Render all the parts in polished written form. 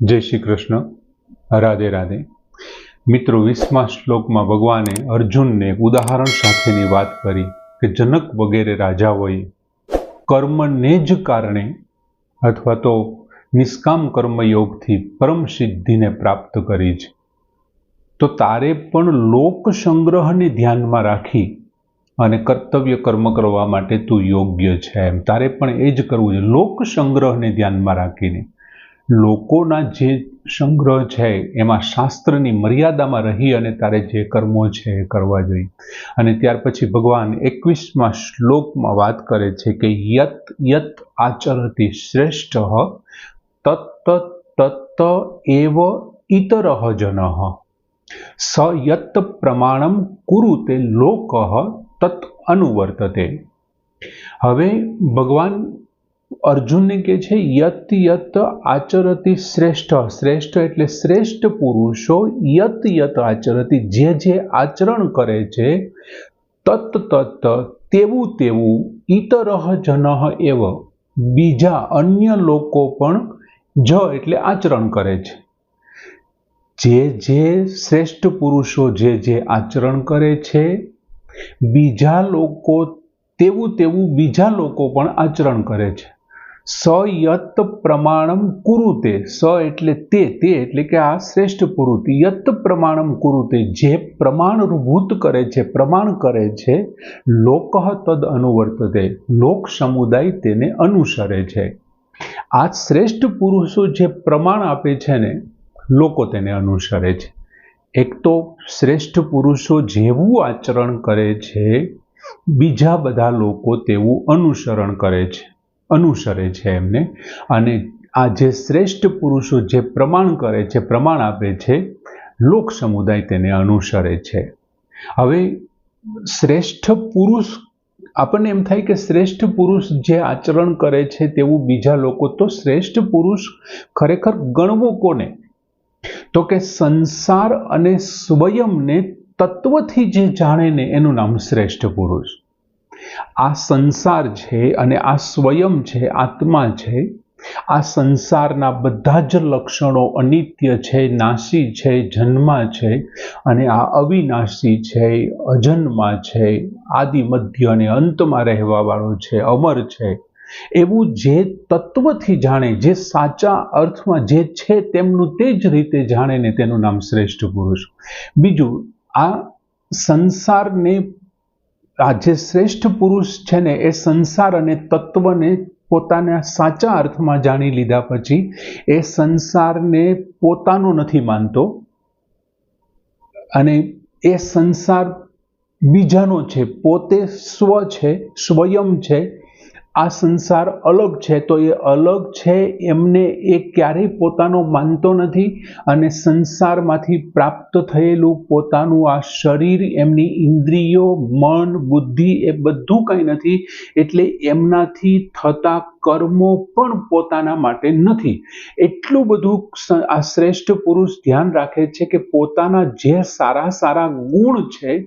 जय श्री कृष्ण। राधे राधे। मित्रों, 20मा श्लोकમાં ભગવાને અર્જુનને એક ઉદાહરણ સાથેની વાત કરી કે જનક વગેરે રાજાઓએ કર્મને જ કારણે અથવા તો નિષ્કામ કર્મયોગથી પરમ સિદ્ધિને પ્રાપ્ત કરી છે, તો તારે પણ લોક સંગ્રહને ધ્યાનમાં રાખી અને કર્તવ્ય કર્મ કરવા માટે તું યોગ્ય છે, એમ તારે પણ એ જ કરવું છે. લોક સંગ્રહને ધ્યાનમાં રાખીને લોકોના જે સંગ્રહ છે એમાં શાસ્ત્રની મર્યાદામાં રહી અને તારે જે કર્મો છે એ કરવા જોઈએ. અને ત્યાર પછી ભગવાન 21મા શ્લોકમાં વાત કરે છે કે યત યત આચરતિ શ્રેષ્ઠ તત્ત તત્ત એવ ઇતરઃ જનઃ સ યત પ્રમાણમ કુરુતે લોકઃ તત અનુવર્તતે. હવે ભગવાન અર્જુનને કહે છે યત યત આચરતિ શ્રેષ્ઠ. શ્રેષ્ઠ એટલે શ્રેષ્ઠ પુરુષો યત યત આચરતિ, જે આચરણ કરે છે, તત તત તેવું તેવું, ઇતરઃ જનઃ એવ બીજા અન્ય લોકો પણ જ એટલે આચરણ કરે છે. જે શ્રેષ્ઠ પુરુષો જે આચરણ કરે છે, બીજા લોકો તેવું તેવું બીજા લોકો પણ આચરણ કરે છે. સ યત પ્રમાણમ કુરુતે, સ એટલે તે એટલે કે આ શ્રેષ્ઠ પુરુષ, યત પ્રમાણમ કુરુતે જે પ્રમાણભૂત કરે છે, પ્રમાણ કરે છે, લોકઃ તદ અનુવર્તતે લોક સમુદાય તેને અનુસરે છે. આ શ્રેષ્ઠ પુરુષો જે પ્રમાણ આપે છે ને, લોકો તેને અનુસરે છે. એક તો શ્રેષ્ઠ પુરુષો જેવું આચરણ કરે છે, બીજા બધા લોકો તેવું અનુસરે છે એમને. અને આ જે શ્રેષ્ઠ પુરુષો જે પ્રમાણ કરે છે, પ્રમાણ આપે છે, લોક સમુદાય તેને અનુસરે છે. હવે શ્રેષ્ઠ પુરુષ, આપણને એમ થાય કે શ્રેષ્ઠ પુરુષ જે આચરણ કરે છે તેવું બીજા લોકો, તો શ્રેષ્ઠ પુરુષ ખરેખર ગણવો કોને? તો કે સંસાર અને સ્વયંને તત્વથી જે જાણે ને એનું નામ શ્રેષ્ઠ પુરુષ. આ સંસાર છે અને આ સ્વયં છે, આત્મા છે. આ સંસારના બધા જ લક્ષણો અનિત્ય છે, નાશી છે, જન્મા છે, અને આ અવિનાશી છે, અજન્મા છે, આદિ મધ્ય અને અંતમાં રહેવા વાળો છે, અમર છે. એવું જે તત્વથી જાણે, જે સાચા અર્થમાં જે છે તેમનું તે જ રીતે જાણે ને તેનું નામ શ્રેષ્ઠ પુરુષ. બીજું, આ સંસારને, આ જે શ્રેષ્ઠ પુરુષ છે ને એ સંસાર અને તત્વને પોતાના સાચા અર્થમાં જાણી લીધા પછી એ સંસારને પોતાનો નથી માનતો અને એ સંસાર બીજાનો છે, પોતે સ્વ છે, સ્વયં છે. આ સંસાર અલગ છે તો એ અલગ છે એમને એ ક્યારેય પોતાનો માનતો નથી. અને સંસારમાંથી પ્રાપ્ત થયેલું પોતાનું આ શરીર, એમની ઇન્દ્રિયો, મન, બુદ્ધિ એ બધું કંઈ નથી. એટલે એમનાથી થતા કર્મો પણ પોતાના માટે નથી. એટલું બધું આ શ્રેષ્ઠ પુરુષ ધ્યાન રાખે છે કે પોતાના જે સારા સારા ગુણ છે,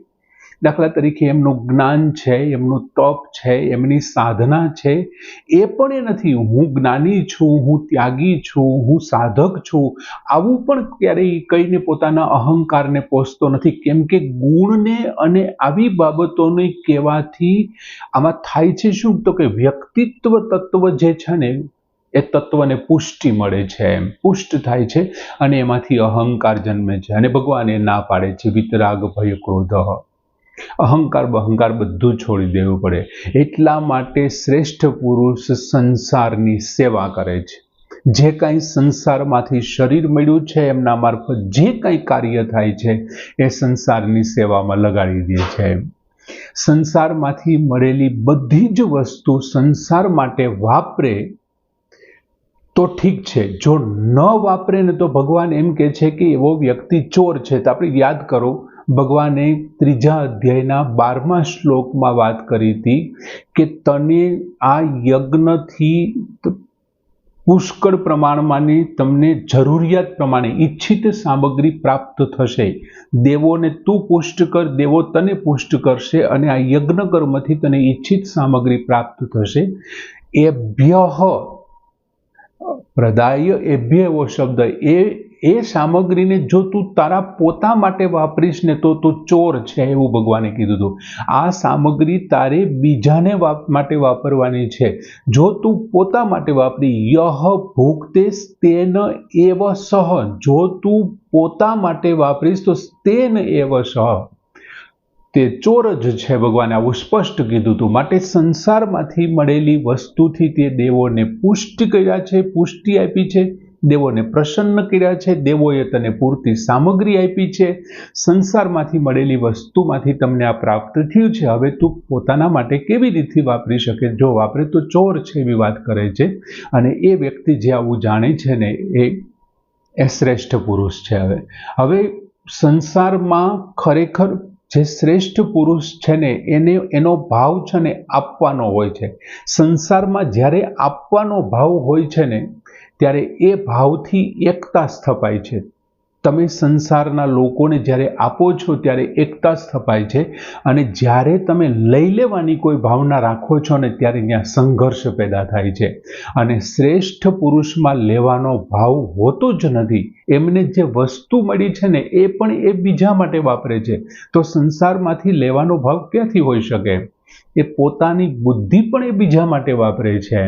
દાખલા તરીકે એમનું જ્ઞાન છે, એમનું તપ છે, એમની સાધના છે, એ પણ એ નથી હું જ્ઞાની છું, હું ત્યાગી છું, હું સાધક છું, આવું પણ ક્યારેય કહીને પોતાના અહંકારને પોષતો નથી. કેમ કે ગુણને અને આવી બાબતોને કહેવાથી આમાં થાય છે શું? તો કે વ્યક્તિત્વ તત્વ જે છે ને એ તત્વને પુષ્ટિ મળે છે, એમ પુષ્ટ થાય છે અને એમાંથી અહંકાર જન્મે છે. અને ભગવાન એ ના પાડે છે વિતરાગ ભય ક્રોધ, અહંકાર બહંકાર બધું છોડી દેવું પડે. એટલા માટે શ્રેષ્ઠ પુરુષ સંસારની સેવા કરે છે. જે કાંઈ સંસારમાંથી શરીર મળ્યું છે, એમના મારફત જે કાંઈ કાર્ય થાય છે એ સંસારની સેવામાં લગાડી દે છે. સંસારમાંથી મળેલી બધી જ વસ્તુ સંસાર માટે વાપરે તો ઠીક છે, જો ન વાપરે ને તો ભગવાન એમ કહે છે કે એવો વ્યક્તિ ચોર છે. તો આપણે યાદ કરો, ભગવાને 3જા અધ્યાયના 12મા શ્લોકમાં વાત કરી હતી કે તને આ યજ્ઞથી પુષ્કળ પ્રમાણમાંની તમને જરૂરિયાત પ્રમાણે ઈચ્છિત સામગ્રી પ્રાપ્ત થશે. દેવોને તું પુષ્ટ કર, દેવો તને પુષ્ટ કરશે અને આ યજ્ઞ કર્મથી તને ઈચ્છિત સામગ્રી પ્રાપ્ત થશે. એ ભ્યહ પ્રદાય એભ્ય એવો શબ્દ, એ સામગ્રીને જો તું તારા પોતા માટે વાપરીશ ને તો તું ચોર છે, એવું ભગવાને કીધું હતું. આ સામગ્રી તારે બીજાને માટે વાપરવાની છે. જો તું પોતા માટે વાપરી, યહ ભુક્તે તેન એવ સહ, જો તું પોતા માટે વાપરીશ તો તેન એવ સહ, તે ચોર જ છે. ભગવાને આવું સ્પષ્ટ કીધું હતું. માટે સંસારમાંથી મળેલી વસ્તુથી તે દેવોને પુષ્ટિ કર્યા છે, પુષ્ટિ આપી છે, દેવોને પ્રસન્ન કર્યા છે, દેવોએ તને પૂરતી સામગ્રી આપી છે. સંસારમાંથી મળેલી વસ્તુમાંથી તમને આ પ્રાપ્ત થયું છે. હવે તું પોતાના માટે કેવી રીતે વાપરી શકે? જો વાપરે તો ચોર છે, એવી વાત કરે છે. અને એ વ્યક્તિ જે આવું જાણે છે ને એ શ્રેષ્ઠ પુરુષ છે. હવે સંસારમાં ખરેખર જે શ્રેષ્ઠ પુરુષ છે ને એનો ભાવ છે ને આપવાનો હોય છે. સંસારમાં જ્યારે આપવાનો ભાવ હોય છે ને ત્યારે એ ભાવથી એકતા સ્થપાય છે. તમે સંસારના લોકોને જ્યારે આપો છો ત્યારે એકતા સ્થપાય છે, અને જ્યારે તમે લઈ લેવાની કોઈ ભાવના રાખો છો ને ત્યારે ત્યાં સંઘર્ષ પેદા થાય છે. અને શ્રેષ્ઠ પુરુષમાં લેવાનો ભાવ હોતો જ નથી. એમને જે વસ્તુ મળી છે ને એ પણ એ બીજા માટે વાપરે છે. તો સંસારમાંથી લેવાનો ભાવ ક્યાંથી હોઈ શકે? એ પોતાની બુદ્ધિ પણ એ બીજા માટે વાપરે છે.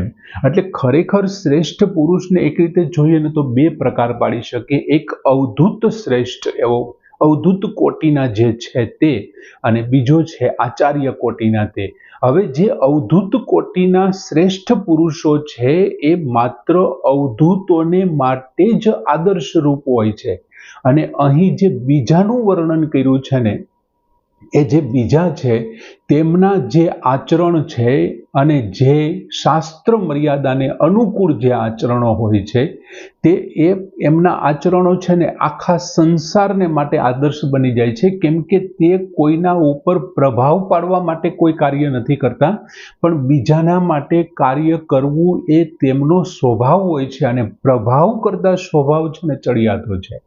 એટલે ખરેખર શ્રેષ્ઠ પુરુષને એક રીતે જોઈએ ને તો બે પ્રકાર પાડી શકે. એક અવધૂત શ્રેષ્ઠ, એવો અવધૂત કોટીના જે છે તે, અને બીજો છે આચાર્ય કોટીના તે. હવે જે અવધૂત કોટીના શ્રેષ્ઠ પુરુષો છે એ માત્ર અવધૂતોને માટે જ આદર્શ રૂપ હોય છે. અને અહીં જે બીજાનું વર્ણન કર્યું છે ને એ જે બીજા છે તેમના જે આચરણ છે અને જે શાસ્ત્ર મર્યાદાને અનુકૂળ જે આચરણો હોય છે તે એમના આચરણો છે ને આખા સંસારને માટે આદર્શ બની જાય છે. કેમ કે તે કોઈના ઉપર પ્રભાવ પાડવા માટે કોઈ કાર્ય નથી કરતા, પણ બીજાના માટે કાર્ય કરવું એ તેમનો સ્વભાવ હોય છે. અને પ્રભાવ કરતા સ્વભાવ છે ને ચડિયાતો છે.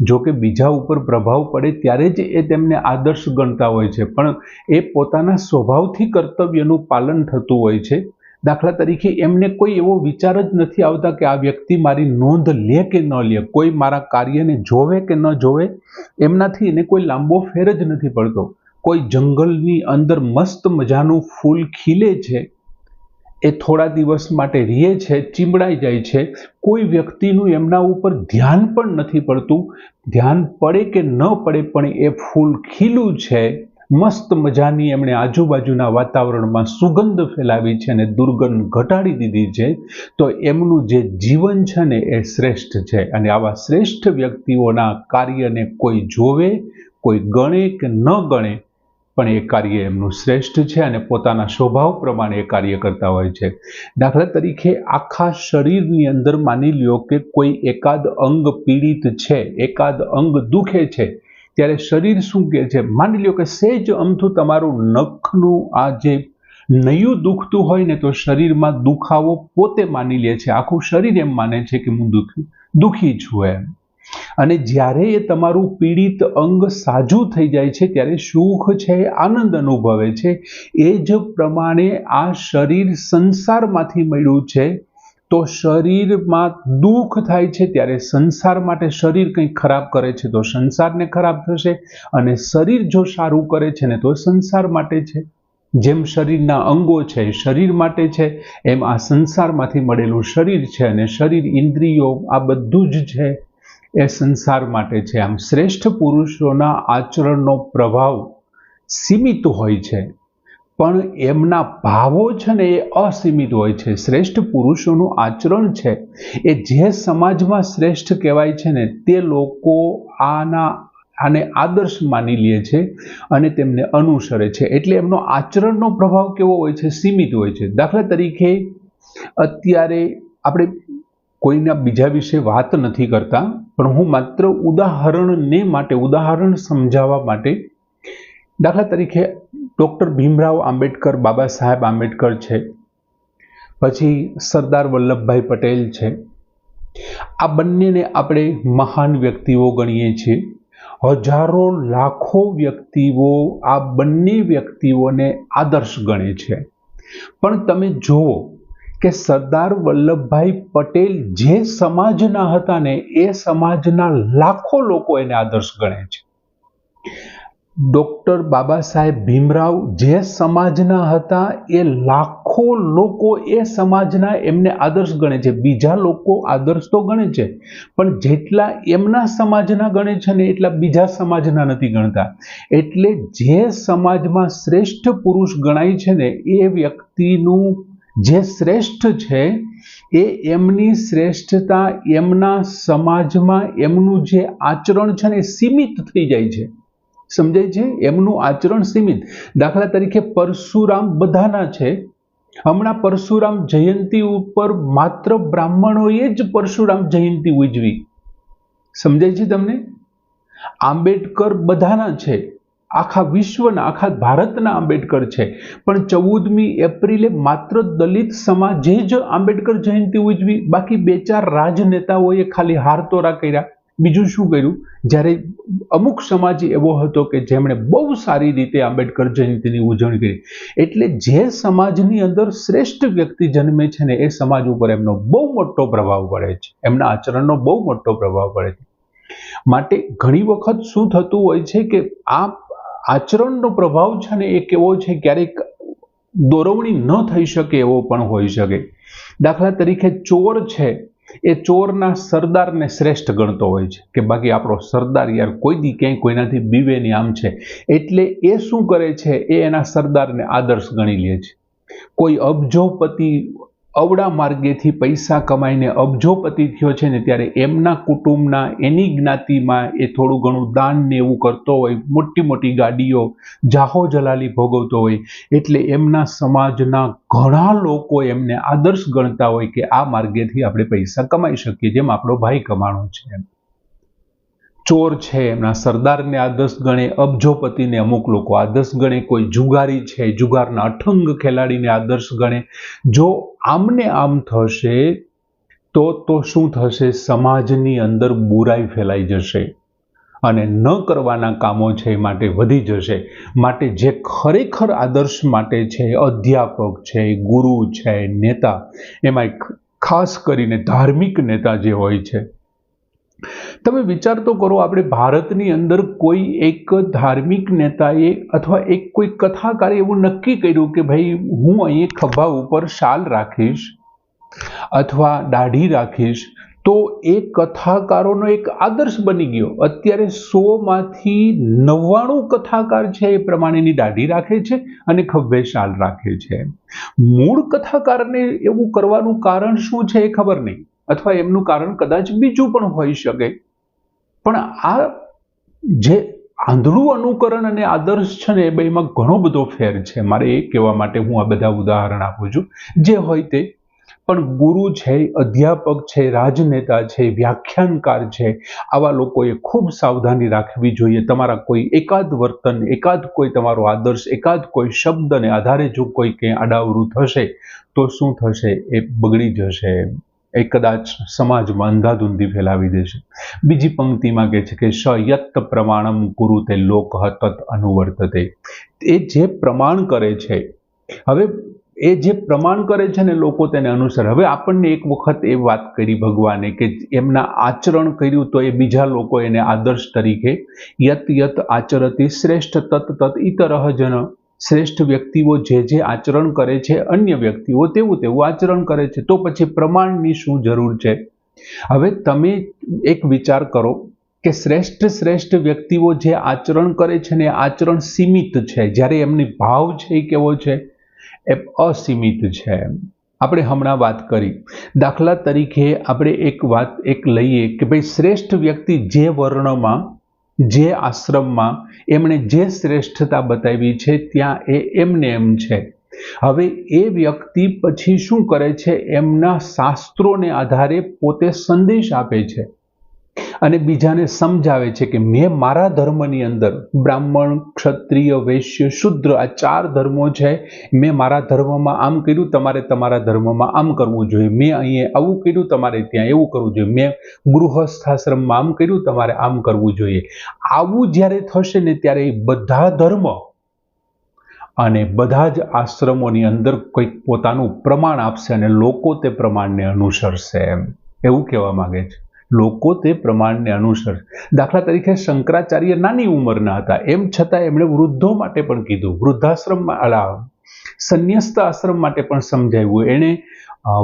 જો કે બીજા ઉપર પ્રભાવ પડે ત્યારે જ એ તેમને આદર્શ ગણતા હોય છે, પણ એ પોતાના સ્વભાવથી કર્તવ્યનું પાલન થતું હોય છે. દાખલા તરીકે એમને કોઈ એવો વિચાર જ નથી આવતા કે આ વ્યક્તિ મારી નોંધ લે કે ન લે, કોઈ મારા કાર્યને જોવે કે ન જોવે, એમનાથી એને કોઈ લાંબો ફેર જ નથી પડતો. કોઈ જંગલની અંદર મસ્ત મજાનું ફૂલ ખીલે છે, એ થોડા દિવસ માટે રહે છે, ચીમડાઈ જાય છે, કોઈ વ્યક્તિનું એમના ઉપર ધ્યાન પણ નથી પડતું. ધ્યાન પડે કે ન પડે પણ એ ફૂલ ખીલું છે, મસ્ત મજાની એમણે આજુબાજુના વાતાવરણમાં સુગંધ ફેલાવી છે અને દુર્ગંધ ઘટાડી દીધી છે. તો એમનું જે જીવન છે ને એ શ્રેષ્ઠ છે. અને આવા શ્રેષ્ઠ વ્યક્તિઓના કાર્યને કોઈ જોવે, કોઈ ગણે કે ન ગણે, પણ એ કાર્ય એમનું શ્રેષ્ઠ છે અને પોતાના સ્વભાવ પ્રમાણે એ કાર્ય કરતા હોય છે. દાખલા તરીકે આખા શરીરની અંદર માની લ્યો કે કોઈ એકાદ અંગ પીડિત છે, એકાદ અંગ દુખે છે, ત્યારે શરીર શું કહે છે? માની લ્યો કે સહેજ અમથું તમારું નખનું આ જે નયું દુખતું હોય ને તો શરીરમાં દુખાવો પોતે માની લે છે, આખું શરીર એમ માને છે કે હું દુખી છું એમ. અને જ્યારે એ તમારું પીડિત અંગ સાજું થઈ જાય છે ત્યારે સુખ છે, આનંદ અનુભવે છે. એ જ પ્રમાણે આ શરીર સંસારમાંથી મળ્યું છે, તો શરીરમાં દુઃખ થાય છે ત્યારે સંસાર માટે શરીર કંઈક ખરાબ કરે છે તો સંસારને ખરાબ થશે, અને શરીર જો સારું કરે છે ને તો સંસાર માટે છે. જેમ શરીરના અંગો છે શરીર માટે છે, એમ આ સંસારમાંથી મળેલું શરીર છે અને શરીર, ઇન્દ્રિયો, આ બધું જ છે એ સંસાર માટે છે. આમ શ્રેષ્ઠ પુરુષોના આચરણનો પ્રભાવ સીમિત હોય છે, પણ એમના ભાવો છે ને એ અસીમિત હોય છે. શ્રેષ્ઠ પુરુષોનું આચરણ છે એ જે સમાજમાં શ્રેષ્ઠ કહેવાય છે ને તે લોકો આને આદર્શ માની લે છે અને તેમને અનુસરે છે. એટલે એમનો આચરણનો પ્રભાવ કેવો હોય છે? સીમિત હોય છે. દાખલા તરીકે અત્યારે આપણે કોઈના બીજા વિશે વાત નથી કરતા, પણ હું માત્ર ઉદાહરણ સમજાવવા માટે, દાખલા તરીકે ડૉક્ટર ભીમરાવ આંબેડકર, બાબા સાહેબ આંબેડકર છે, પછી સરદાર વલ્લભભાઈ પટેલ છે. આ બંનેને આપણે મહાન વ્યક્તિઓ ગણીએ છીએ. હજારો લાખો વ્યક્તિઓ આ બંને વ્યક્તિઓને આદર્શ ગણે છે. પણ તમે જુઓ કે સરદાર વલ્લભભાઈ પટેલ જે સમાજના હતા ને એ સમાજના લાખો લોકો એને આદર્શ ગણે છે. ડોક્ટર બાબા સાહેબ ભીમરાવ જે સમાજના હતા એ લાખો લોકો એ સમાજના એમને આદર્શ ગણે છે. બીજા લોકો આદર્શ તો ગણે છે, પણ જેટલા એમના સમાજના ગણે છે ને એટલા બીજા સમાજના નથી ગણતા. એટલે જે સમાજમાં શ્રેષ્ઠ પુરુષ ગણાય છે ને એ વ્યક્તિનું જે શ્રેષ્ઠ છે એ એમની શ્રેષ્ઠતા એમના સમાજમાં એમનું જે આચરણ છે ને સીમિત થઈ જાય છે. સમજાય છે? એમનું આચરણ સીમિત. દાખલા તરીકે પરશુરામ બધાના છે. હમણાં પરશુરામ જયંતિ ઉપર માત્ર બ્રાહ્મણોએ જ પરશુરામ જયંતિ ઉજવી. સમજાય છે તમને? આંબેડકર બધાના છે, આખા વિશ્વના આખા ભારતના આંબેડકર છે, પણ 14મી એપ્રિલે માત્ર દલિત સમાજે જ આંબેડકર જયંતિ ઉજવી. બાકી 2-4 રાજનેતાઓએ ખાલી હારતોરા કર્યા. બીજું શું કર્યું? જ્યારે અમુક સમાજ એવો હતો કે જેમણે બહુ સારી રીતે આંબેડકર જયંતિની ઉજવણી કરી. એટલે જે સમાજની અંદર શ્રેષ્ઠ વ્યક્તિ જન્મે છે ને એ સમાજ ઉપર એમનો બહુ મોટો પ્રભાવ પડે છે, એમના આચરણનો બહુ મોટો પ્રભાવ પડે છે. માટે ઘણી વખત શું થતું હોય છે કે આ આચરણનો પ્રભાવ છે ને એ કેવો છે, ક્યારેક દોરવણી ન થઈ શકે એવો પણ હોઈ શકે. દાખલા તરીકે ચોર છે એ ચોરના સરદારને શ્રેષ્ઠ ગણતો હોય છે કે બાકી આપણો સરદાર યાર કોઈ દી ક્યાંય કોઈનાથી બીવે નહીં આમ છે. એટલે એ શું કરે છે, એ એના સરદારને આદર્શ ગણી લે છે. કોઈ અબજોપતિ અવળા માર્ગેથી પૈસા કમાઈને અબજોપતિ થયો છે ને ત્યારે એમના કુટુંબના એની જ્ઞાતિમાં એ થોડું ઘણું દાન ને એવું કરતો હોય, મોટી મોટી ગાડીઓ જાહો જલાલી ભોગવતો હોય, એટલે એમના સમાજના ઘણા લોકો એમને આદર્શ ગણતા હોય કે આ માર્ગેથી આપણે પૈસા કમાઈ શકીએ, જેમ આપણો ભાઈ કમાણો છે. ચોર છે એમના સરદારને આદર્શ ગણે, અબજોપતિને અમુક લોકો આદર્શ ગણે, કોઈ જુગારી છે જુગારના અઠંગ ખેલાડીને આદર્શ ગણે. જો આમને આમ થશે તો શું થશે? સમાજની અંદર બુરાઈ ફેલાઈ જશે અને ન કરવાના કામો છે એ માટે વધી જશે. માટે જે ખરેખર આદર્શ માટે છે, અધ્યાપક છે, ગુરુ છે, નેતા, એમાં ખાસ કરીને ધાર્મિક નેતા જે હોય છે, તમે વિચાર તો કરો, આપણે ભારતની અંદર કોઈ એક ધાર્મિક નેતાએ અથવા એક કોઈ કથાકારે એવું નક્કી કર્યું કે ભાઈ હું અહીં ખભા ઉપર શાલ રાખીશ અથવા દાઢી રાખીશ, તો એ કથાકારોનો એક આદર્શ બની ગયો. અત્યારે 100માંથી 99 કથાકાર છે એ પ્રમાણેની દાઢી રાખે છે અને ખભે શાલ રાખે છે. મૂળ કથાકારને એવું કરવાનું કારણ શું છે એ ખબર નહીં, અથવા એમનું કારણ કદાચ બીજું પણ હોઈ શકે. પણ આ જે આંધળું અનુકરણ અને આદર્શ છે ને એ બેમાં ઘણો બધો ફેર છે. મારે એ કહેવા માટે હું આ બધા ઉદાહરણ આપું છું. જે હોય તે પણ ગુરુ છે, અધ્યાપક છે, રાજનેતા છે, વ્યાખ્યાનકાર છે, આવા લોકોએ ખૂબ સાવધાની રાખવી જોઈએ. તમારા કોઈ એકાદ વર્તન, એકાદ કોઈ તમારો આદર્શ, એકાદ કોઈ શબ્દને આધારે જો કોઈ કંઈ આડાવરું થશે તો શું થશે? એ બગડી જશે. એ કદાચ સમાજમાં અંધાધૂંધી ફેલાવી દેશે. બીજી પંક્તિમાં કહે છે કે યત પ્રમાણમ કુરુતે લોક તત અનુવર્તતે. એ જે પ્રમાણ કરે છે, હવે એ જે પ્રમાણ કરે છે ને લોકો તેને અનુસરે. હવે આપણને એક વખત એ વાત કરી ભગવાને કે એમના આચરણ કર્યું તો એ બીજા લોકો એને આદર્શ તરીકે યત યત આચરતી શ્રેષ્ઠ તત તત ઇતરહ જન. શ્રેષ્ઠ વ્યક્તિઓ જે આચરણ કરે છે અન્ય વ્યક્તિઓ તેવું આચરણ કરે છે, તો પછી પ્રમાણની શું જરૂર છે? હવે તમે એક વિચાર કરો કે શ્રેષ્ઠ વ્યક્તિઓ જે આચરણ કરે છે ને આચરણ સીમિત છે, જ્યારે એમની ભાવ છે એ કેવો છે? એ અસીમિત છે. આપણે હમણાં વાત કરી. દાખલા તરીકે આપણે એક લઈએ કે ભાઈ શ્રેષ્ઠ વ્યક્તિ જે વર્ણમાં, જે આશ્રમમાં એમણે જે શ્રેષ્ઠતા બતાવી છે ત્યાં એ એમને એમ છે. હવે એ વ્યક્તિ પછી શું કરે છે? એમના શાસ્ત્રોને આધારે પોતે સંદેશ આપે છે અને બીજાને સમજાવે છે કે મેં મારા ધર્મની અંદર બ્રાહ્મણ, ક્ષત્રિય, વૈશ્ય, શૂદ્ર આ 4 ધર્મો છે. મેં મારા ધર્મમાં આમ કર્યું, તમારે તમારા ધર્મમાં આમ કરવું જોઈએ. મેં અહીંયા આવું કર્યું, તમારે ત્યાં એવું કરવું જોઈએ. મેં ગૃહસ્થાશ્રમમાં આમ કર્યું, તમારે આમ કરવું જોઈએ. આવું જ્યારે થશે ને ત્યારે બધા ધર્મ અને બધા જ આશ્રમોની અંદર કંઈક પોતાનું પ્રમાણ આપશે અને લોકો તે પ્રમાણને અનુસરશે. એવું કહેવા માંગે છે, લોકો તે પ્રમાણને અનુસરશે. દાખલા તરીકે શંકરાચાર્ય નાની ઉંમરના હતા, એમ છતાં એમણે વૃદ્ધો માટે પણ કીધું, વૃદ્ધાશ્રમમાં સંન્યસ્ત આશ્રમ માટે પણ સમજાવ્યું, એણે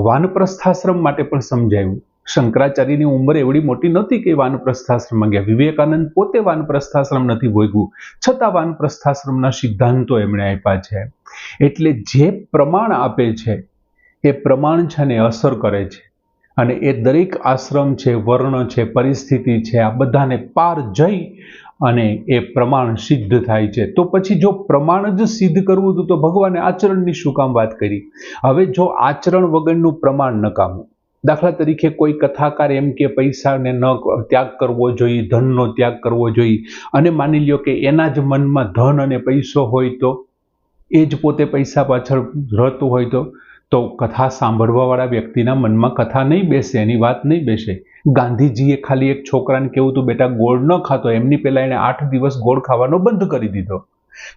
વાનપ્રસ્થાશ્રમ માટે પણ સમજાવ્યું. શંકરાચાર્યની ઉંમર એવડી મોટી નહોતી કે વાનપ્રસ્થાશ્રમમાં ગયા. વિવેકાનંદ પોતે વાનપ્રસ્થાશ્રમ નથી ભોગવ્યું, છતાં વાનપ્રસ્થાશ્રમના સિદ્ધાંતો એમણે આપ્યા છે. એટલે જે પ્રમાણ આપે છે એ પ્રમાણ છે ને અસર કરે છે, અને એ દરેક આશ્રમ છે, વર્ણ છે, પરિસ્થિતિ છે, આ બધાને પાર જઈ અને એ પ્રમાણ સિદ્ધ થાય છે. તો પછી જો પ્રમાણ જ સિદ્ધ કરવું હતું તો ભગવાને આચરણની શું કામ વાત કરી? હવે જો આચરણ વગરનું પ્રમાણ નકામું. દાખલા તરીકે કોઈ કથાકાર એમ કે પૈસાને ન ત્યાગ કરવો જોઈએ, ધનનો ત્યાગ કરવો જોઈએ, અને માની લ્યો કે એના જ મનમાં ધન અને પૈસો હોય, તો એ જ પોતે પૈસા પાછળ રહેતું હોય તો કથા સાંભળવાવાળા વ્યક્તિના મનમાં કથા નહીં બેસે, એની વાત નહીં બેસે. ગાંધીજીએ ખાલી એક છોકરાને કેવું હતું, બેટા ગોળ ન ખાતો, એમની પહેલા એને 8 દિવસ ગોળ ખાવાનો બંધ કરી દીધો.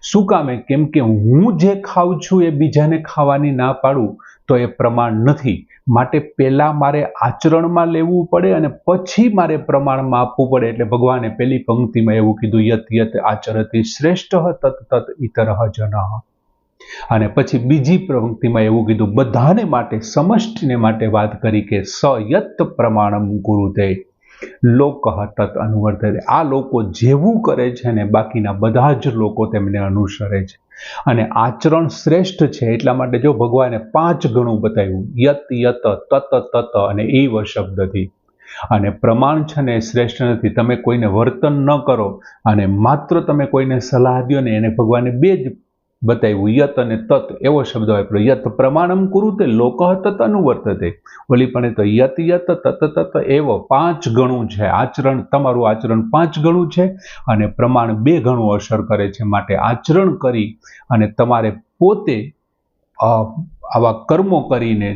શું કામે? કેમ કે હું જે ખાઉં છું એ બીજાને ખાવાની ના પાડું તો એ પ્રમાણ નથી. માટે પહેલા મારે આચરણમાં લેવું પડે અને પછી મારે પ્રમાણમાં આપવું પડે. એટલે ભગવાને પહેલી પંક્તિમાં એવું કીધું, યત યત આચરતિ શ્રેષ્ઠ તત તત ઇતરઃ જનઃ. અને પછી બીજી પંક્તિમાં એવું કીધું, બધાને માટે, સમષ્ટિને માટે વાત કરી કે સ યત પ્રમાણમ કુરુતે લોકઃ તત અનુવર્તતે. આ લોકો જેવું કરે છે ને બાકીના બધા જ લોકો તેમને અનુસરે છે. અને આચરણ શ્રેષ્ઠ છે એટલા માટે જો ભગવાને 5 ગણું બતાવ્યું, યત યત તત તત અને એવ શબ્દથી. અને પ્રમાણ છે ને શ્રેષ્ઠ નથી. તમે કોઈને વર્તન ન કરો અને માત્ર તમે કોઈને સલાહ દો ને, એને ભગવાને 2 જ બતાવ્યું, યત અને તત એવો શબ્દ વાપર્યો. યત પ્રમાણમ કુરુતે લોકઃ તત અનુવર્તતે. ઓલી પણ તો યત યત તત તત એવો 5 ગણું છે. આચરણ, તમારું આચરણ 5 ગણું છે અને પ્રમાણ 2 ગણું અસર કરે છે. માટે આચરણ કરી અને તમારે પોતે આવા કર્મો કરીને,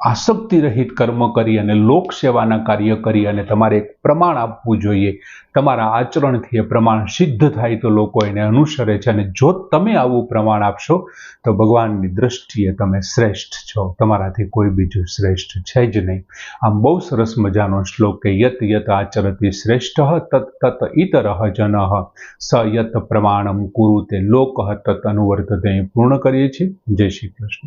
આસક્તિ રહિત કર્મ કરી અને લોક સેવાના કાર્ય કરી અને તમારે એક પ્રમાણ આપવું જોઈએ. તમારા આચરણથી એ પ્રમાણ સિદ્ધ થાય તો લોકો એને અનુસરે છે. અને જો તમે આવું પ્રમાણ આપશો તો ભગવાનની દ્રષ્ટિએ તમે શ્રેષ્ઠ છો, તમારાથી કોઈ બીજું શ્રેષ્ઠ છે જ નહીં. આમ બહુ સરસ મજાનો શ્લોક કે યત યત આચરતિ શ્રેષ્ઠ તત તત ઇતરઃ જનઃ સ યત પ્રમાણમ કુરુતે લોકઃ તત અનુવર્તતે પૂર્ણ કરીએ છીએ. જય શ્રી કૃષ્ણ.